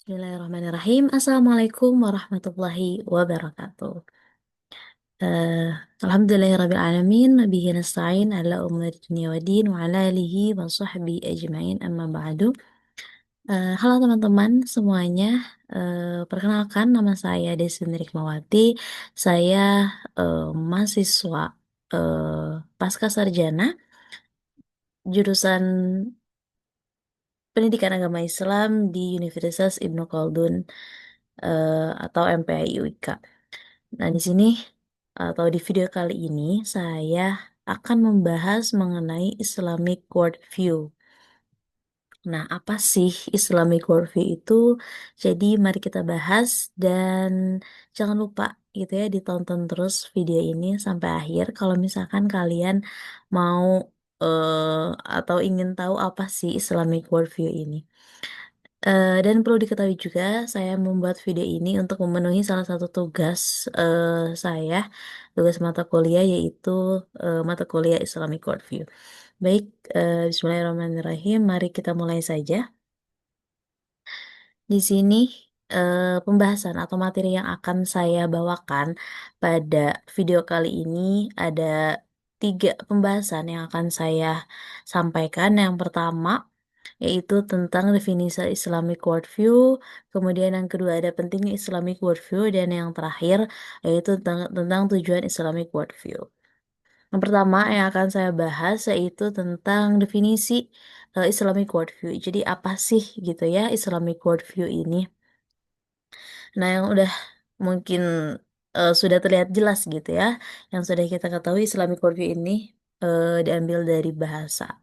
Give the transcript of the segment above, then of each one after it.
Bismillahirrahmanirrahim. Assalamualaikum warahmatullahi wabarakatuh. Eh, Alhamdulillahirrabbilalamin. Nabihi nasta'in ala umur dunia wa din wa ala alihi wa sahbihi ajma'in amma ba'du. Halo teman-teman semuanya. Perkenalkan nama saya Desi Nirikmawati. Saya mahasiswa pasca sarjana jurusan Pendidikan Agama Islam di Universitas Ibnu Khaldun atau MPI UIK. Nah, di sini atau di video kali ini saya akan membahas mengenai Islamic Worldview. Nah, apa sih Islamic Worldview itu? Jadi, mari kita bahas dan jangan lupa gitu ya ditonton terus video ini sampai akhir kalau misalkan kalian mau atau ingin tahu apa sih Islamic Worldview ini. Dan perlu diketahui juga, saya membuat video ini untuk memenuhi salah satu tugas saya, tugas mata kuliah yaitu mata kuliah Islamic Worldview. Baik, Bismillahirrahmanirrahim. Mari kita mulai saja. Di sini pembahasan atau materi yang akan saya bawakan pada video kali ini ada tiga pembahasan yang akan saya sampaikan. Yang pertama yaitu tentang definisi Islamic worldview, kemudian yang kedua ada pentingnya Islamic worldview, dan yang terakhir yaitu tentang tujuan Islamic worldview. Yang pertama yang akan saya bahas yaitu tentang definisi Islamic worldview. Jadi apa sih gitu ya Islamic worldview ini? Nah, yang udah mungkin sudah terlihat jelas gitu ya, yang sudah kita ketahui Islamic worldview ini diambil dari bahasa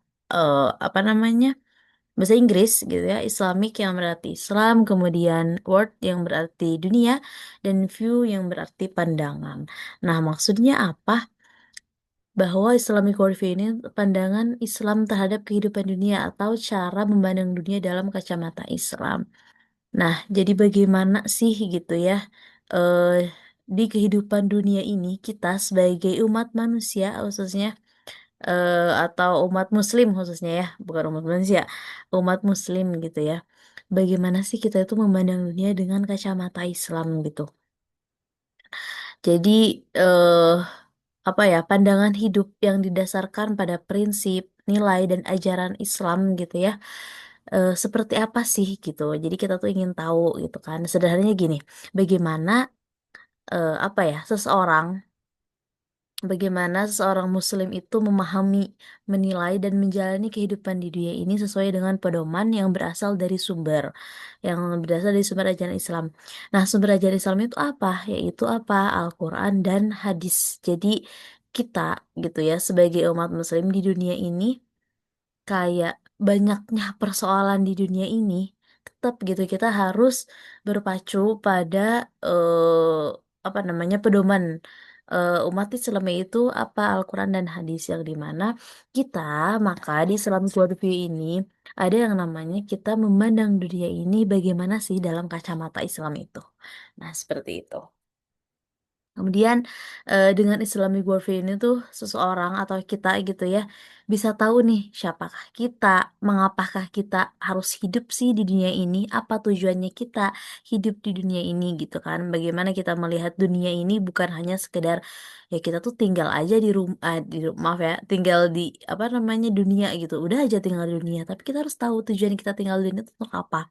apa namanya? Bahasa Inggris gitu ya, Islamic yang berarti Islam, kemudian world yang berarti dunia, dan view yang berarti pandangan. Nah, maksudnya apa? Bahwa Islamic worldview ini pandangan Islam terhadap kehidupan dunia atau cara memandang dunia dalam kacamata Islam. Nah, jadi bagaimana sih gitu ya eh di kehidupan dunia ini kita sebagai umat manusia khususnya atau umat Muslim khususnya ya, bukan umat manusia, umat Muslim gitu ya. Bagaimana sih kita itu memandang dunia dengan kacamata Islam gitu. Jadi eh apa ya, pandangan hidup yang didasarkan pada prinsip, nilai dan ajaran Islam gitu ya. Seperti apa sih gitu. Jadi kita tuh ingin tahu gitu kan. Sederhananya gini, bagaimana apa ya, bagaimana seseorang muslim itu memahami, menilai dan menjalani kehidupan di dunia ini sesuai dengan pedoman yang berasal dari sumber ajaran Islam. Nah, sumber ajaran Islam itu apa? Yaitu apa? Al-Quran dan hadis. Jadi kita gitu ya sebagai umat muslim di dunia ini, kayak banyaknya persoalan di dunia ini, tetap gitu kita harus berpacu pada apa namanya pedoman umat Islam, yaitu apa Al-Quran dan hadis, yang dimana kita maka di Islamic worldview ini ada yang namanya kita memandang dunia ini bagaimana sih dalam kacamata Islam itu. Nah, seperti itu. Kemudian dengan Islamic worldview ini tuh seseorang atau kita gitu ya bisa tahu nih siapakah kita, mengapakah kita harus hidup sih di dunia ini, apa tujuannya kita hidup di dunia ini gitu kan. Bagaimana kita melihat dunia ini bukan hanya sekedar ya kita tuh tinggal aja di rumah, maaf ya, tinggal di apa namanya dunia gitu. Udah aja tinggal di dunia, tapi kita harus tahu tujuan kita tinggal di dunia itu untuk apa.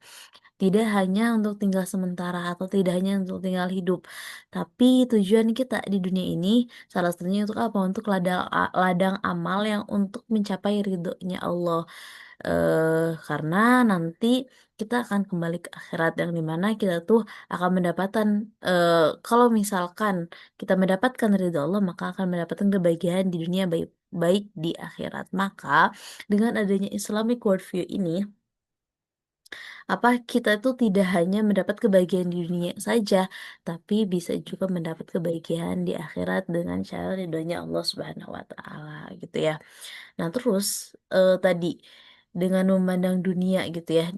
Tidak hanya untuk tinggal sementara atau tidak hanya untuk tinggal hidup, tapi tujuan kita di dunia ini salah satunya untuk apa? Untuk ladang amal yang untuk mencapai ridhonya Allah. Karena nanti kita akan kembali ke akhirat yang dimana kita tuh akan mendapatkan eh, kalau misalkan kita mendapatkan ridho Allah maka akan mendapatkan kebahagiaan di dunia, baik baik di akhirat. Maka dengan adanya Islamic worldview ini, apa kita itu tidak hanya mendapat kebahagiaan di dunia saja, tapi bisa juga mendapat kebahagiaan di akhirat dengan cara ridhonya Allah Subhanahu wa taala gitu ya. Nah, terus tadi dengan memandang dunia gitu ya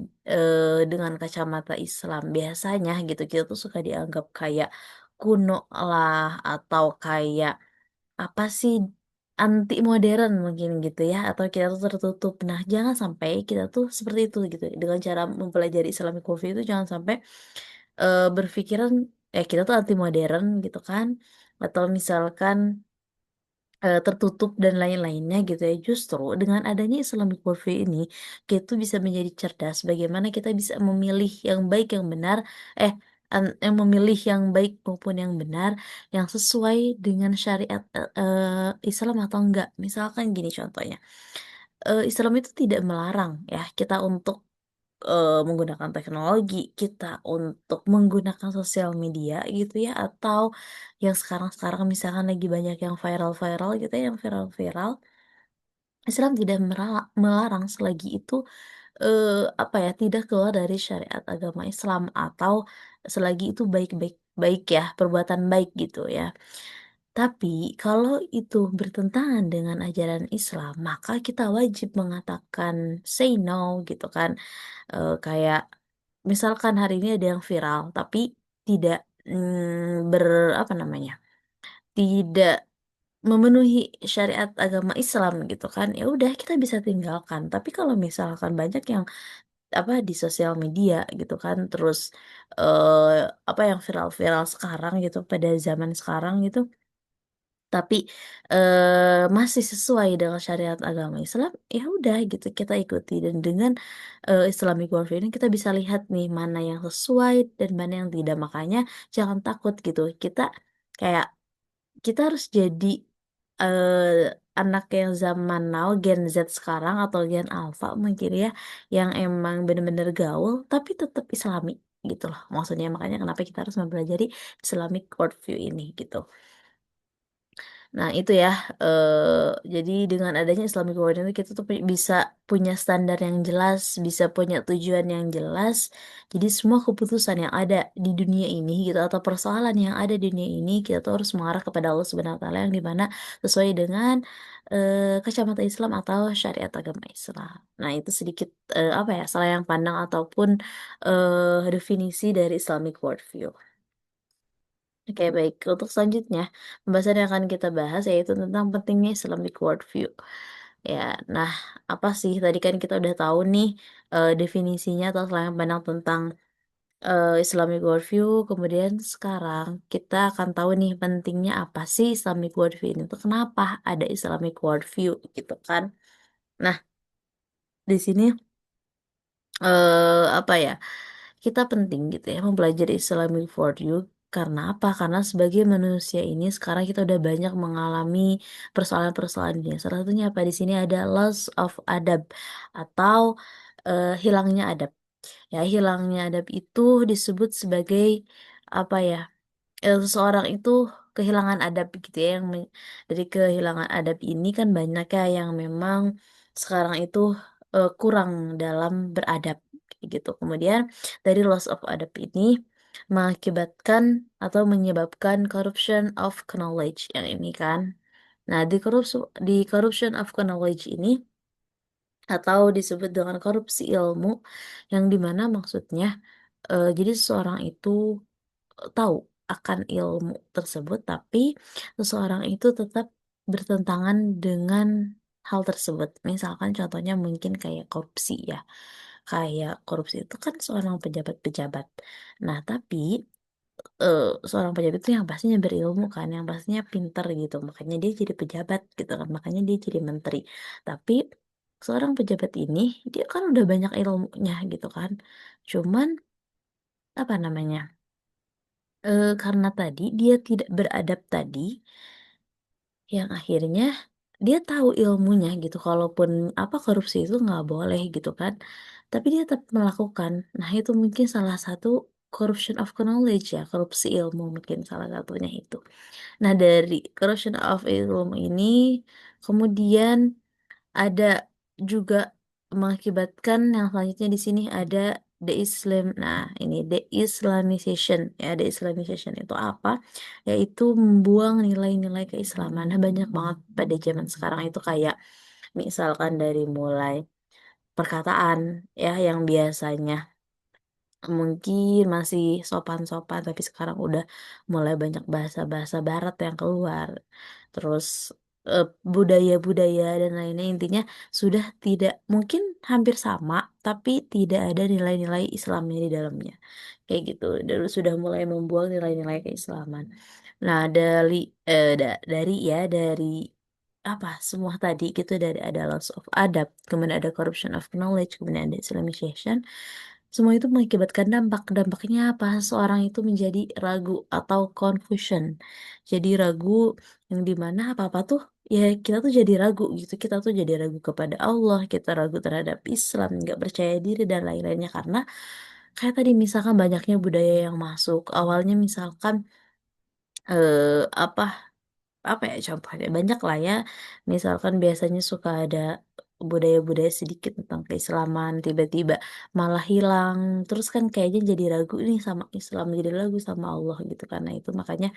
dengan kacamata Islam, biasanya gitu kita tuh suka dianggap kayak kuno lah, atau kayak apa sih, anti modern mungkin gitu ya, atau kita tuh tertutup. Nah, jangan sampai kita tuh seperti itu gitu. Dengan cara mempelajari Islamic worldview itu jangan sampai berpikiran kita tuh anti modern gitu kan, atau misalkan tertutup dan lain-lainnya gitu ya. Justru dengan adanya Islamic worldview ini, kita tuh bisa menjadi cerdas. Bagaimana kita bisa memilih yang baik yang benar, yang memilih yang baik maupun yang benar, yang sesuai dengan syariat Islam atau enggak. Misalkan gini contohnya, Islam itu tidak melarang ya kita untuk menggunakan teknologi, kita untuk menggunakan sosial media gitu ya, atau yang sekarang-sekarang misalkan lagi banyak yang viral-viral gitu ya, yang viral-viral. Islam tidak melarang selagi itu apa ya, tidak keluar dari syariat agama Islam, atau selagi itu baik-baik baik ya, perbuatan baik gitu ya. Tapi kalau itu bertentangan dengan ajaran Islam, maka kita wajib mengatakan say no gitu kan. Kayak misalkan hari ini ada yang viral, tapi tidak apa namanya, tidak memenuhi syariat agama Islam gitu kan, ya udah kita bisa tinggalkan. Tapi kalau misalkan banyak yang apa di sosial media gitu kan, terus apa yang viral-viral sekarang gitu pada zaman sekarang gitu, tapi masih sesuai dengan syariat agama Islam, ya udah gitu kita ikuti. Dan dengan Islamic worldview ini kita bisa lihat nih mana yang sesuai dan mana yang tidak. Makanya jangan takut gitu, kayak kita harus jadi eh, anak yang zaman now, Gen Z sekarang atau Gen Alpha mungkin ya, yang emang bener-bener gaul tapi tetap Islami gitu loh maksudnya. Makanya kenapa kita harus mempelajari Islamic worldview ini gitu. Nah, itu ya. Jadi dengan adanya Islamic World itu kita tuh bisa punya standar yang jelas, bisa punya tujuan yang jelas. Jadi semua keputusan yang ada di dunia ini gitu, atau persoalan yang ada di dunia ini, kita tuh harus mengarah kepada Allah Subhanahu Wa Taala, yang dimana sesuai dengan kacamata Islam atau syariat agama Islam. Nah, itu sedikit apa ya, salah yang pandang ataupun definisi dari Islamic worldview. Oke, baik. Untuk selanjutnya, pembahasan yang akan kita bahas yaitu tentang pentingnya Islamic worldview. Ya, nah, apa sih? Tadi kan kita udah tahu nih definisinya atau selain pandang tentang Islamic worldview. Kemudian sekarang kita akan tahu nih pentingnya apa sih Islamic worldview ini tuh? Kenapa ada Islamic worldview gitu kan? Nah, di sini apa ya? Kita penting gitu ya mempelajari Islamic worldview. Karena apa? Karena sebagai manusia ini sekarang kita udah banyak mengalami persoalan-persoalan dunia. Salah satunya apa? Di sini ada loss of adab atau hilangnya adab. Ya, hilangnya adab itu disebut sebagai apa ya? Seseorang itu kehilangan adab gitu ya. Dari kehilangan adab ini kan banyak ya yang memang sekarang itu kurang dalam beradab kayak gitu. Kemudian dari loss of adab ini mengakibatkan atau menyebabkan corruption of knowledge yang ini kan. Nah, di corruption of knowledge ini atau disebut dengan korupsi ilmu, yang dimana maksudnya jadi seseorang itu tahu akan ilmu tersebut, tapi seseorang itu tetap bertentangan dengan hal tersebut. Misalkan contohnya mungkin kayak korupsi ya. Kayak korupsi itu kan seorang pejabat-pejabat. Nah, tapi seorang pejabat itu yang pastinya berilmu kan, yang pastinya pinter gitu. Makanya dia jadi pejabat gitu kan. Makanya dia jadi menteri. Tapi seorang pejabat ini dia kan udah banyak ilmunya gitu kan. Cuman apa namanya? Karena tadi dia tidak beradab tadi, yang akhirnya dia tahu ilmunya gitu, kalaupun apa korupsi itu nggak boleh gitu kan, tapi dia tetap melakukan. Nah, itu mungkin salah satu corruption of knowledge ya, korupsi ilmu mungkin salah satunya itu. Nah, dari corruption of ilmu ini kemudian ada juga mengakibatkan yang selanjutnya di sini ada the Islam. Nah, ini the-Islamization ya. The-Islamization itu apa? Yaitu membuang nilai-nilai keislaman. Nah, banyak banget pada zaman sekarang itu kayak misalkan dari mulai perkataan ya yang biasanya mungkin masih sopan-sopan, tapi sekarang udah mulai banyak bahasa-bahasa barat yang keluar. Terus budaya-budaya dan lainnya, intinya sudah tidak mungkin hampir sama tapi tidak ada nilai-nilai Islamnya di dalamnya kayak gitu, dan sudah mulai membuang nilai-nilai keislaman. Nah dari ya dari apa semua tadi gitu, dari ada loss of adab, kemudian ada corruption of knowledge, kemudian ada Islamization, semua itu mengakibatkan dampaknya apa? Seorang itu menjadi ragu atau confusion. Jadi ragu yang dimana apa-apa tuh ya kita tuh jadi ragu gitu. Kita tuh jadi ragu kepada Allah, kita ragu terhadap Islam, nggak percaya diri dan lain-lainnya karena kayak tadi misalkan banyaknya budaya yang masuk. Awalnya misalkan apa apa ya contohnya banyak lah ya, misalkan biasanya suka ada budaya-budaya sedikit tentang keislaman tiba-tiba malah hilang, terus kan kayaknya jadi ragu nih sama Islam, jadi ragu sama Allah gitu. Karena itu makanya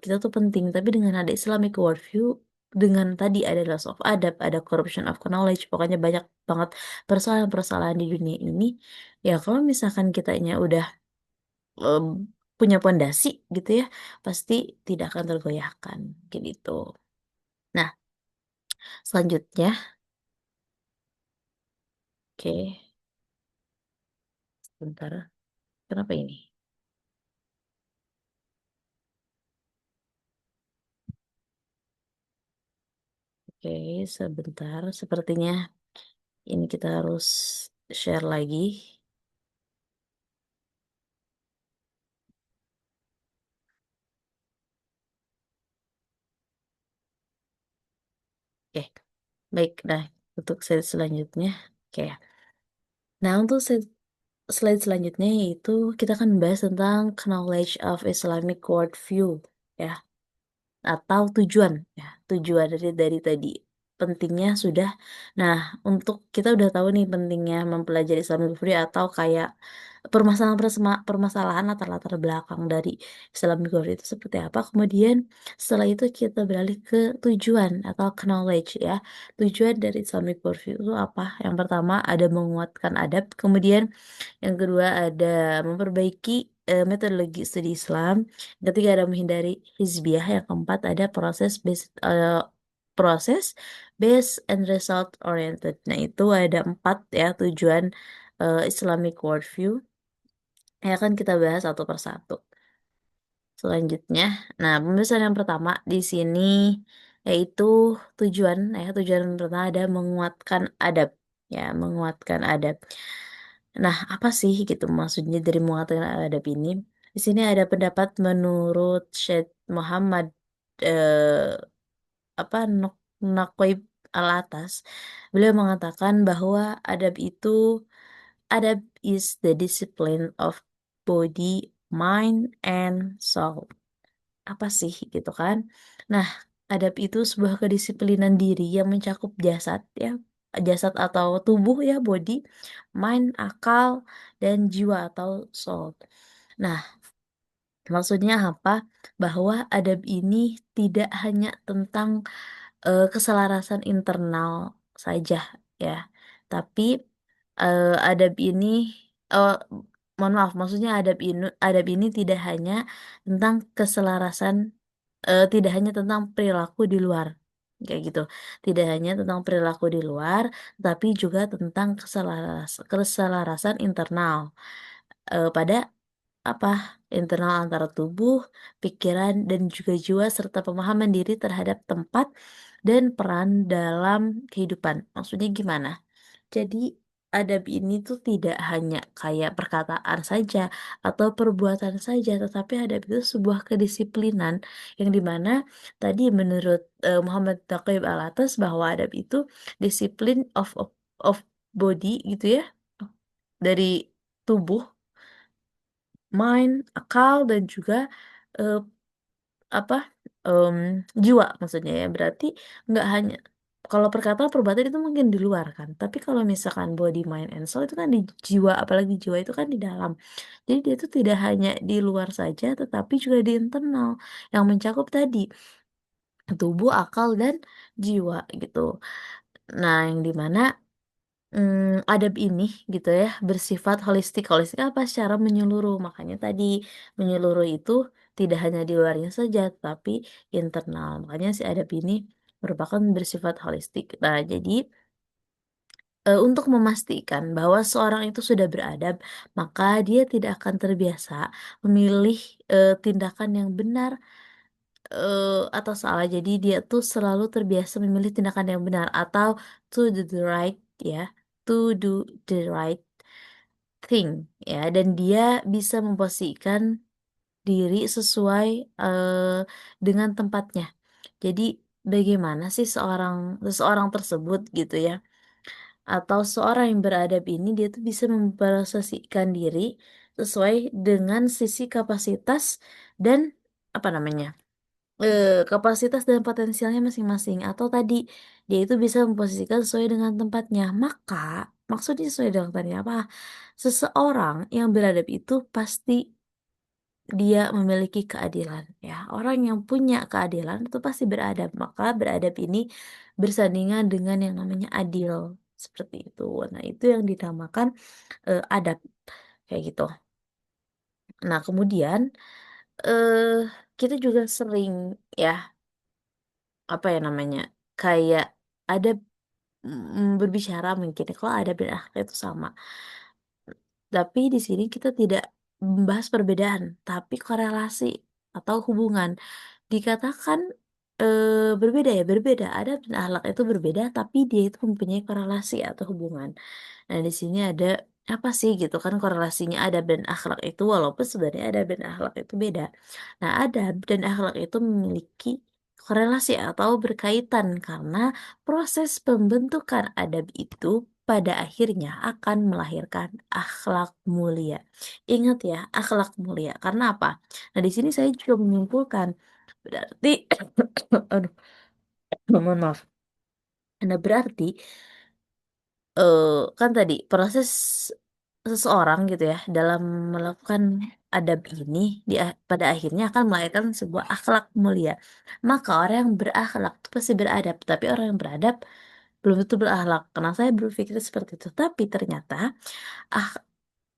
kita tuh penting, tapi dengan ada Islamic worldview, dengan tadi ada loss of adab, ada corruption of knowledge, pokoknya banyak banget persoalan-persoalan di dunia ini. Ya kalau misalkan kitanya udah em, punya pondasi gitu ya, pasti tidak akan tergoyahkan kayak gitu. Nah, selanjutnya, oke, sebentar. Kenapa ini? Oke, sebentar. Sepertinya ini kita harus share lagi. Oke, baik. Nah, untuk slide selanjutnya. Oke. Nah, untuk slide selanjutnya yaitu kita akan membahas tentang knowledge of Islamic worldview. Ya, atau tujuan ya, tujuan dari tadi pentingnya sudah. Nah, untuk kita udah tahu nih pentingnya mempelajari Islamic Theory atau kayak permasalahan latar-latar belakang dari Islamic Theory itu seperti apa. Kemudian setelah itu kita beralih ke tujuan atau knowledge ya. Tujuan dari Islamic Worldview itu apa? Yang pertama ada menguatkan adab, kemudian yang kedua ada memperbaiki metodologi studi Islam. Yang ketiga ada menghindari hizbiyah. Yang keempat ada proses based and result oriented. Nah, itu ada empat ya tujuan Islamic worldview yang akan kita bahas satu persatu. Selanjutnya, nah pembahasan yang pertama di sini yaitu tujuan pertama ada menguatkan adab, ya menguatkan adab. Nah, apa sih gitu maksudnya dari menguatkan adab ini? Di sini ada pendapat menurut Syed Muhammad eh, apa Nakoib Al-Atas. Beliau mengatakan bahwa adab is the discipline of body, mind, and soul. Apa sih gitu kan? Nah, adab itu sebuah kedisiplinan diri yang mencakup jasad ya, jasad atau tubuh ya, body, mind, akal, dan jiwa atau soul. Nah, maksudnya apa? Bahwa adab ini tidak hanya tentang keselarasan internal saja ya, tapi adab ini eh, mohon maaf, maksudnya adab ini tidak hanya tentang keselarasan, tidak hanya tentang perilaku di luar kayak gitu, tidak hanya tentang perilaku di luar, tapi juga tentang keselarasan internal pada apa internal antara tubuh, pikiran, dan juga jiwa serta pemahaman diri terhadap tempat dan peran dalam kehidupan. Maksudnya gimana? Jadi adab ini tuh tidak hanya kayak perkataan saja atau perbuatan saja, tetapi adab itu sebuah kedisiplinan yang dimana tadi menurut Muhammad Taqib Al-Atas bahwa adab itu disiplin of body gitu ya, dari tubuh, mind, akal, dan juga eh, apa em, jiwa maksudnya ya. Berarti nggak hanya kalau perkataan perbuatan itu mungkin di luar kan, tapi kalau misalkan body, mind, and soul itu kan di jiwa, apalagi jiwa itu kan di dalam. Jadi dia itu tidak hanya di luar saja, tetapi juga di internal yang mencakup tadi tubuh, akal, dan jiwa gitu. Nah, yang dimana adab ini gitu ya bersifat holistik. Holistik apa? Secara menyeluruh. Makanya tadi menyeluruh itu tidak hanya di luarnya saja, tapi internal. Makanya si adab ini merupakan bersifat holistik. Nah, jadi untuk memastikan bahwa seorang itu sudah beradab, maka dia tidak akan terbiasa memilih tindakan yang benar atau salah. Jadi dia tuh selalu terbiasa memilih tindakan yang benar atau to do the right ya, to do the right thing ya, dan dia bisa memposisikan diri sesuai dengan tempatnya. Jadi bagaimana sih seorang seseorang tersebut gitu ya, atau seorang yang beradab ini dia tuh bisa memposisikan diri sesuai dengan sisi kapasitas dan apa namanya kapasitas dan potensialnya masing-masing, atau tadi dia itu bisa memposisikan sesuai dengan tempatnya. Maka maksudnya sesuai dengan tempatnya apa? Seseorang yang beradab itu pasti dia memiliki keadilan ya. Orang yang punya keadilan itu pasti beradab. Maka beradab ini bersandingan dengan yang namanya adil, seperti itu. Nah, itu yang dinamakan adab kayak gitu. Nah, kemudian eh kita juga sering ya, apa ya namanya, kayak ada berbicara mungkin ya, kalau adab dan akhlak itu sama. Tapi di sini kita tidak membahas perbedaan, tapi korelasi atau hubungan. Dikatakan berbeda ya, berbeda. Adab dan akhlak itu berbeda, tapi dia itu mempunyai korelasi atau hubungan. Nah, di sini ada apa sih gitu kan korelasinya adab dan akhlak itu, walaupun sebenarnya adab dan akhlak itu beda. Nah, adab dan akhlak itu memiliki korelasi atau berkaitan karena proses pembentukan adab itu pada akhirnya akan melahirkan akhlak mulia. Ingat ya, akhlak mulia. Karena apa? Nah, di sini saya juga menyimpulkan berarti aduh, mohon maaf. Nah, berarti eh kan tadi proses seseorang gitu ya dalam melakukan adab ini pada akhirnya akan melahirkan sebuah akhlak mulia. Maka orang yang berakhlak itu pasti beradab, tapi orang yang beradab belum tentu berakhlak. Karena saya berpikir seperti itu. Tapi ternyata ah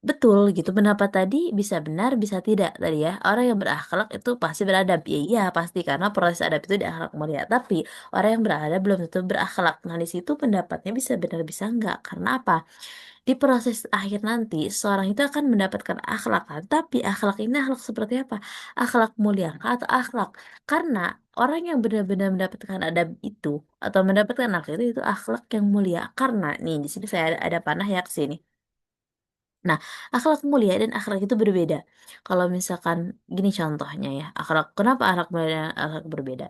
betul gitu, pendapat tadi bisa benar bisa tidak tadi ya. Orang yang berakhlak itu pasti beradab, ya iya pasti, karena proses adab itu di akhlak mulia. Tapi orang yang beradab belum tentu berakhlak. Nah, di situ pendapatnya bisa benar bisa enggak. Karena apa? Di proses akhir nanti seorang itu akan mendapatkan akhlak kan, tapi akhlak ini akhlak seperti apa? Akhlak mulia kah atau akhlak? Karena orang yang benar-benar mendapatkan adab itu atau mendapatkan akhlak itu akhlak yang mulia. Karena nih di sini saya ada panah ya ke sini. Nah, akhlak mulia dan akhlak itu berbeda. Kalau misalkan gini contohnya ya, akhlak, kenapa akhlak mulia dan akhlak berbeda?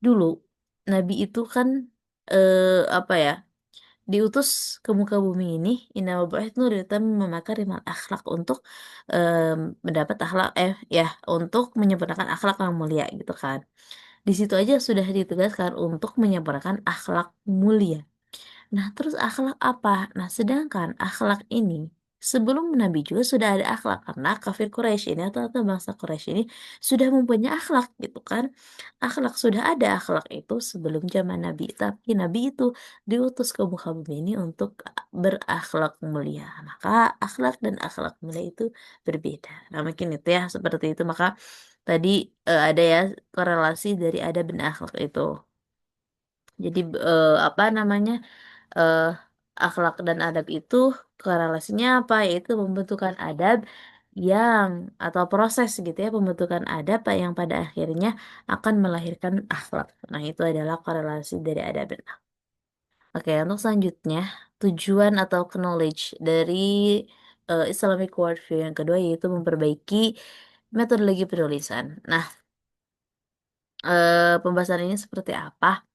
Dulu Nabi itu kan apa ya, diutus ke muka bumi ini, inna itu memakarimul akhlak untuk mendapat akhlak ya, untuk menyempurnakan akhlak yang mulia gitu kan. Di situ aja sudah ditegaskan untuk menyempurnakan akhlak mulia. Nah, terus akhlak apa? Nah, sedangkan akhlak ini sebelum Nabi juga sudah ada akhlak, karena kafir Quraisy ini atau bangsa Quraisy ini sudah mempunyai akhlak gitu kan. Akhlak sudah ada, akhlak itu sebelum zaman Nabi. Tapi Nabi itu diutus ke muka bumi ini untuk berakhlak mulia. Maka akhlak dan akhlak mulia itu berbeda. Nah, mungkin itu ya seperti itu. Maka tadi ada ya korelasi dari adab dan akhlak itu. Jadi apa namanya? eh, Akhlak dan adab itu korelasinya apa? Yaitu pembentukan adab yang atau proses gitu ya, pembentukan adab yang pada akhirnya akan melahirkan akhlak. Nah, itu adalah korelasi dari adab dan akhlak. Oke, untuk selanjutnya tujuan atau knowledge dari Islamic worldview yang kedua yaitu memperbaiki metodologi penulisan. Nah, pembahasan ini seperti apa?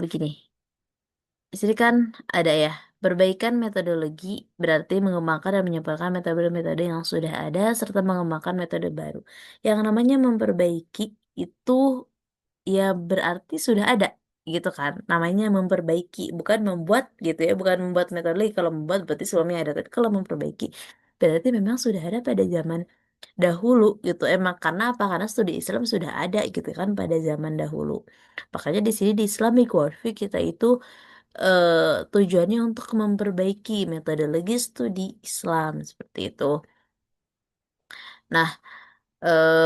Begini. Di sini kan ada ya, perbaikan metodologi berarti mengembangkan dan menyebarkan metode-metode yang sudah ada serta mengembangkan metode baru. Yang namanya memperbaiki itu ya berarti sudah ada gitu kan. Namanya memperbaiki, bukan membuat gitu ya, bukan membuat metode lagi. Kalau membuat berarti sebelumnya ada. Tapi kalau memperbaiki berarti memang sudah ada pada zaman dahulu gitu. Emang karena apa? Karena studi Islam sudah ada gitu kan pada zaman dahulu. Makanya di sini di Islamic worldview kita itu tujuannya untuk memperbaiki metodologi studi Islam seperti itu. Nah,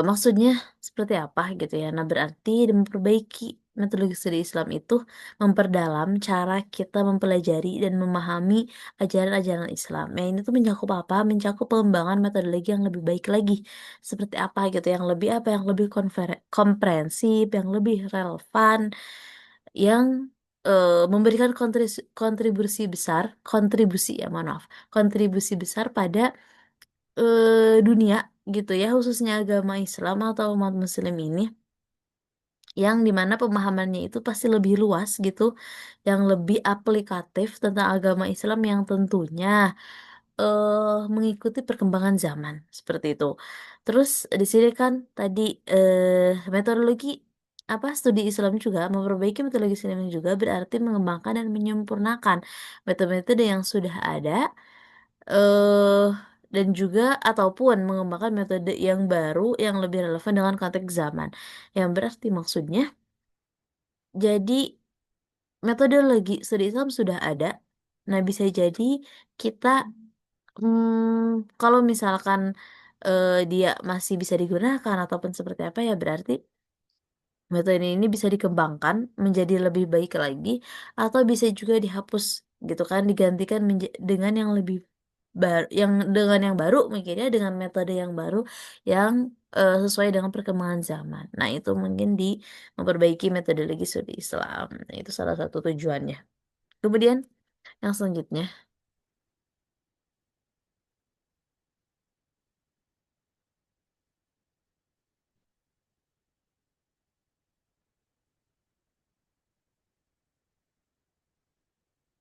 Maksudnya seperti apa gitu ya. Nah, berarti memperbaiki metodologi studi Islam itu memperdalam cara kita mempelajari dan memahami ajaran-ajaran Islam. Nah, ini tuh mencakup apa? Mencakup pengembangan metodologi yang lebih baik lagi. Seperti apa gitu, yang lebih apa? Yang lebih komprehensif, yang lebih relevan, yang memberikan kontribusi ya, mohon maaf, kontribusi besar pada dunia gitu ya, khususnya agama Islam atau umat Muslim ini, yang dimana pemahamannya itu pasti lebih luas gitu, yang lebih aplikatif tentang agama Islam yang tentunya mengikuti perkembangan zaman seperti itu. Terus di sini kan tadi metodologi apa studi Islam juga memperbaiki metodologi Islam juga berarti mengembangkan dan menyempurnakan metode-metode yang sudah ada, eh dan juga ataupun mengembangkan metode yang baru yang lebih relevan dengan konteks zaman. Yang berarti maksudnya, jadi metodologi studi Islam sudah ada. Nah, bisa jadi kita, kalau misalkan dia masih bisa digunakan ataupun seperti apa ya, berarti metode ini bisa dikembangkan menjadi lebih baik lagi, atau bisa juga dihapus gitu kan, digantikan dengan yang lebih baru, yang dengan yang baru mungkin ya, dengan metode yang baru yang sesuai dengan perkembangan zaman. Nah, itu mungkin di memperbaiki metodologi studi Islam. Nah, itu salah satu tujuannya. Kemudian yang selanjutnya,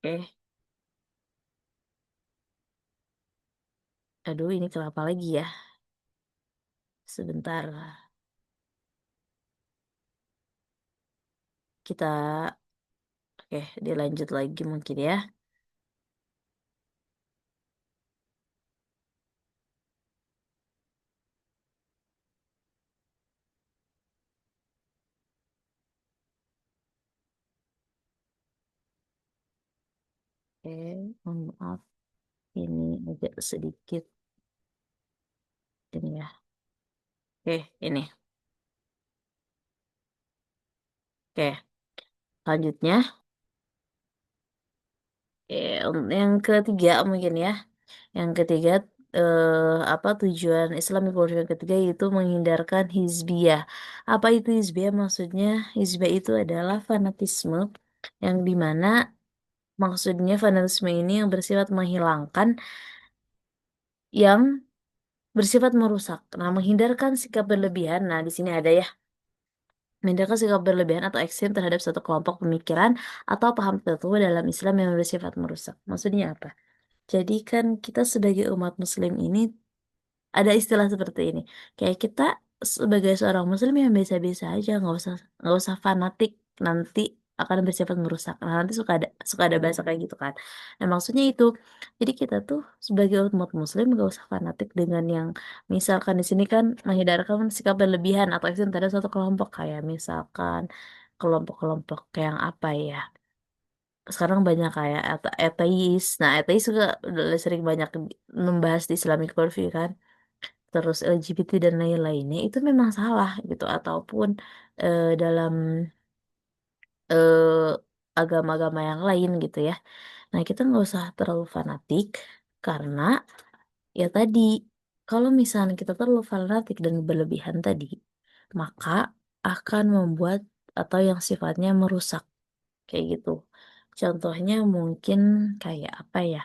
oke, aduh ini kenapa lagi ya? Sebentar, kita, oke, dilanjut lagi mungkin ya. Oke, mohon maaf, ini agak sedikit ini ya. Oke, ini. Oke, selanjutnya, yang ketiga mungkin ya. Yang ketiga, apa tujuan Islamic Worldview yang ketiga yaitu menghindarkan hizbiyah. Apa itu hizbiyah? Maksudnya hizbiyah itu adalah fanatisme yang dimana maksudnya fanatisme ini yang bersifat menghilangkan, yang bersifat merusak. Nah, menghindarkan sikap berlebihan. Nah, di sini ada ya, menghindarkan sikap berlebihan atau ekstrim terhadap suatu kelompok pemikiran atau paham tertentu dalam Islam yang bersifat merusak. Maksudnya apa? Jadi kan kita sebagai umat Muslim ini ada istilah seperti ini. Kayak kita sebagai seorang muslim yang biasa-biasa aja, nggak usah fanatik, nanti akan bersifat merusak. Nah, nanti suka ada bahasa kayak gitu kan. Nah, maksudnya itu. Jadi kita tuh sebagai umat muslim nggak usah fanatik dengan yang misalkan di sini kan menghindarkan sikap berlebihan atau ekstrim terhadap satu kelompok, kayak misalkan kelompok-kelompok yang apa ya? Sekarang banyak kayak ateis. Nah, ateis juga udah sering banyak membahas di Islamic Worldview kan, terus LGBT dan lain-lainnya itu memang salah gitu, ataupun dalam eh, agama-agama yang lain gitu ya. Nah, kita nggak usah terlalu fanatik karena ya tadi, kalau misalnya kita terlalu fanatik dan berlebihan tadi, maka akan membuat atau yang sifatnya merusak kayak gitu. Contohnya mungkin kayak apa ya?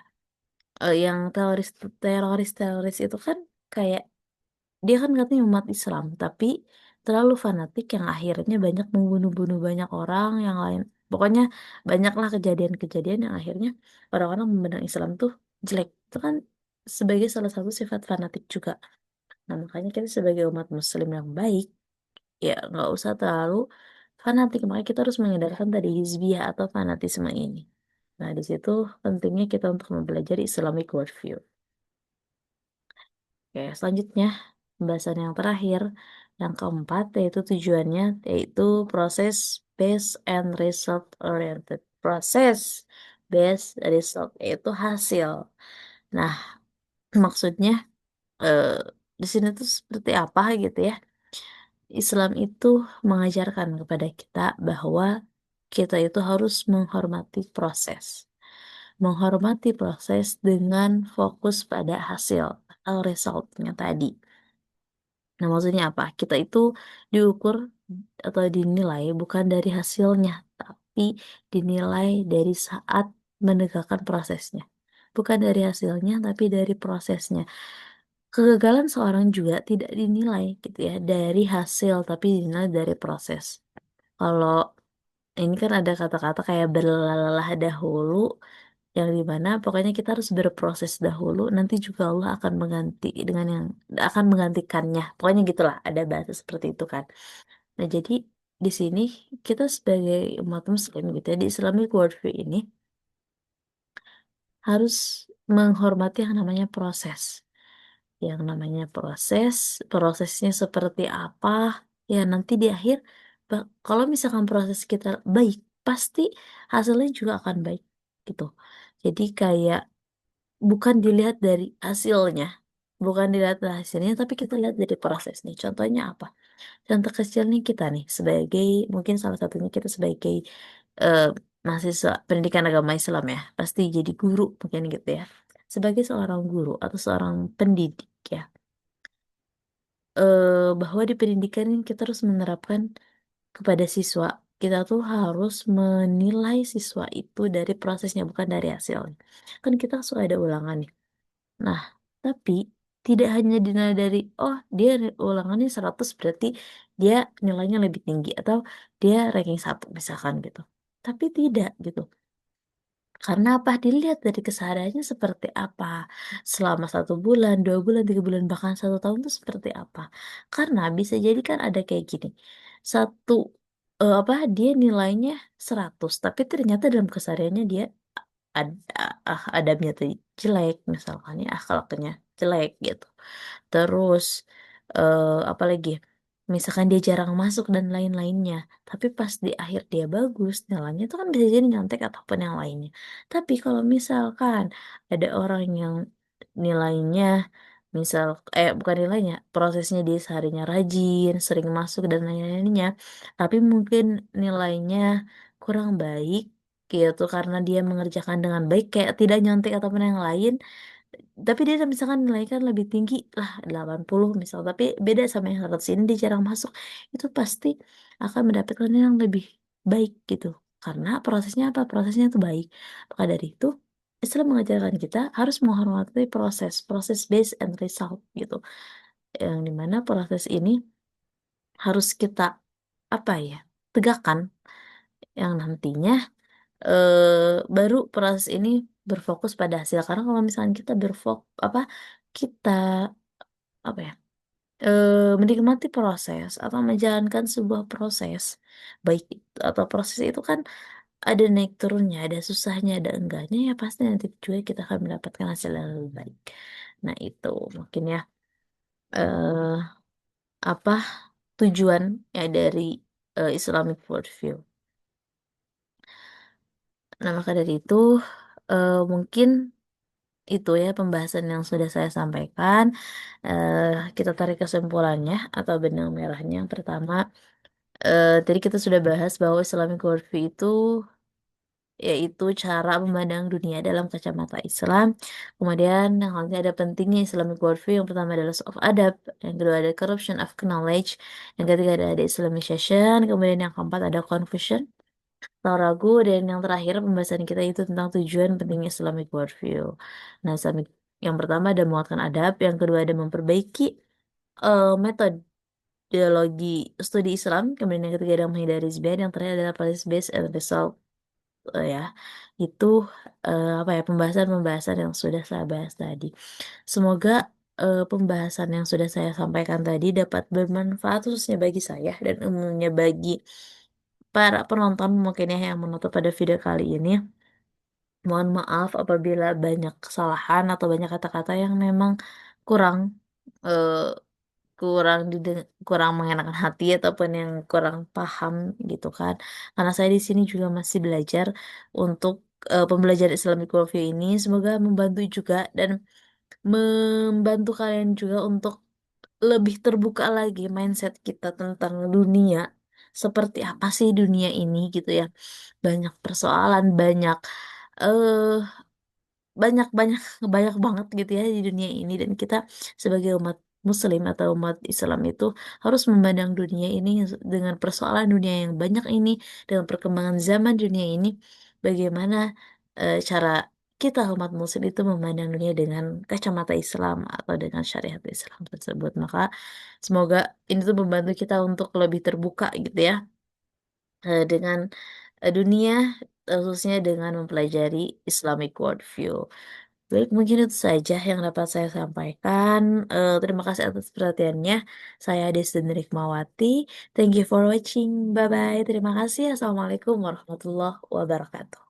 Yang teroris teroris teroris itu kan kayak, dia kan katanya umat Islam, tapi terlalu fanatik yang akhirnya banyak membunuh-bunuh banyak orang yang lain. Pokoknya banyaklah kejadian-kejadian yang akhirnya orang-orang memandang Islam tuh jelek. Itu kan sebagai salah satu sifat fanatik juga. Nah, makanya kita sebagai umat Muslim yang baik, ya nggak usah terlalu fanatik. Makanya kita harus menghindarkan tadi hizbiyah atau fanatisme ini. Nah, di situ pentingnya kita untuk mempelajari Islamic worldview. Oke, selanjutnya pembahasan yang terakhir, yang keempat, yaitu tujuannya, yaitu proses based and result oriented. Proses based result yaitu hasil. Nah, maksudnya di sini tuh seperti apa gitu ya. Islam itu mengajarkan kepada kita bahwa kita itu harus menghormati proses. Menghormati proses dengan fokus pada hasil atau resultnya tadi. Nah, maksudnya apa? Kita itu diukur atau dinilai bukan dari hasilnya, tapi dinilai dari saat menegakkan prosesnya. Bukan dari hasilnya, tapi dari prosesnya. Kegagalan seorang juga tidak dinilai gitu ya dari hasil, tapi dinilai dari proses. Kalau ini kan ada kata-kata kayak berlalah dahulu, yang dimana pokoknya kita harus berproses dahulu, nanti juga Allah akan mengganti dengan yang akan menggantikannya. Pokoknya gitulah, ada bahasa seperti itu kan. Nah, jadi di sini kita sebagai umat muslim gitu ya, di Islamic worldview ini harus menghormati yang namanya proses. Yang namanya proses, prosesnya seperti apa, ya nanti di akhir, kalau misalkan proses kita baik, pasti hasilnya juga akan baik gitu. Jadi kayak bukan dilihat dari hasilnya, bukan dilihat dari hasilnya, tapi kita lihat dari proses nih. Contohnya apa? Contoh kecil nih kita nih sebagai mungkin salah satunya kita sebagai eh, mahasiswa pendidikan agama Islam ya, pasti jadi guru mungkin gitu ya. Sebagai seorang guru atau seorang pendidik ya, bahwa di pendidikan ini kita harus menerapkan kepada siswa. Kita tuh harus menilai siswa itu dari prosesnya bukan dari hasilnya. Kan kita suka ada ulangan nih. Nah, tapi tidak hanya dinilai dari, oh dia ulangannya 100 berarti dia nilainya lebih tinggi atau dia ranking 1 misalkan gitu. Tapi tidak gitu. Karena apa? Dilihat dari kesehariannya seperti apa. Selama 1 bulan, 2 bulan, 3 bulan, bahkan 1 tahun itu seperti apa. Karena bisa jadi kan ada kayak gini. Satu, apa, dia nilainya 100 tapi ternyata dalam kesehariannya dia ada adabnya tuh jelek misalkan ya akhlaknya jelek gitu. Terus apalagi misalkan dia jarang masuk dan lain-lainnya, tapi pas di akhir dia bagus nilainya itu kan bisa jadi nyontek ataupun yang lainnya. Tapi kalau misalkan ada orang yang nilainya misal bukan nilainya, prosesnya dia seharinya rajin sering masuk dan lain-lainnya, tapi mungkin nilainya kurang baik gitu karena dia mengerjakan dengan baik kayak tidak nyontek ataupun yang lain, tapi dia misalkan nilai kan lebih tinggi lah 80 misal, tapi beda sama yang 100 ini dia jarang masuk, itu pasti akan mendapatkan yang lebih baik gitu karena prosesnya apa, prosesnya itu baik. Maka dari itu Islam mengajarkan kita harus menghormati proses, proses based and result gitu, yang dimana proses ini harus kita apa ya, tegakkan, yang nantinya baru proses ini berfokus pada hasil. Karena kalau misalnya kita apa kita apa ya, menikmati proses atau menjalankan sebuah proses baik atau proses itu kan ada naik turunnya, ada susahnya, ada enggaknya, ya pasti nanti juga kita akan mendapatkan hasil yang lebih baik. Nah itu mungkin ya, eh apa tujuan ya dari Islamic worldview. Nah maka dari itu mungkin itu ya pembahasan yang sudah saya sampaikan. Eh, kita tarik kesimpulannya atau benang merahnya. Yang pertama, tadi kita sudah bahas bahwa Islamic worldview itu yaitu cara memandang dunia dalam kacamata Islam. Kemudian yang lainnya ada pentingnya Islamic worldview. Yang pertama adalah of adab, yang kedua ada corruption of knowledge, yang ketiga ada Islamization, kemudian yang keempat ada confusion atau ragu, dan yang terakhir pembahasan kita itu tentang tujuan pentingnya Islamic worldview. Nah, Islamic yang pertama ada menguatkan adab, yang kedua ada memperbaiki metodologi studi Islam, kemudian yang ketiga ada menghindari zibad, yang terakhir adalah policy based and result ya. Itu apa ya, pembahasan-pembahasan yang sudah saya bahas tadi. Semoga pembahasan yang sudah saya sampaikan tadi dapat bermanfaat khususnya bagi saya dan umumnya bagi para penonton mungkin ya yang menonton pada video kali ini. Mohon maaf apabila banyak kesalahan atau banyak kata-kata yang memang kurang eh, kurang mengenakan hati ataupun yang kurang paham gitu kan. Karena saya di sini juga masih belajar untuk pembelajaran Islamic worldview ini. Semoga membantu juga dan membantu kalian juga untuk lebih terbuka lagi mindset kita tentang dunia. Seperti apa sih dunia ini gitu ya. Banyak persoalan, eh banyak banyak banyak banget gitu ya di dunia ini, dan kita sebagai umat Muslim atau umat Islam itu harus memandang dunia ini dengan persoalan dunia yang banyak ini, dengan perkembangan zaman dunia ini, bagaimana cara kita umat Muslim itu memandang dunia dengan kacamata Islam atau dengan syariat Islam tersebut. Maka semoga ini tuh membantu kita untuk lebih terbuka gitu ya, dengan dunia, khususnya dengan mempelajari Islamic worldview. Baik, mungkin itu saja yang dapat saya sampaikan. Terima kasih atas perhatiannya. Saya Desde Rikmawati. Thank you for watching. Bye-bye. Terima kasih. Assalamualaikum warahmatullahi wabarakatuh.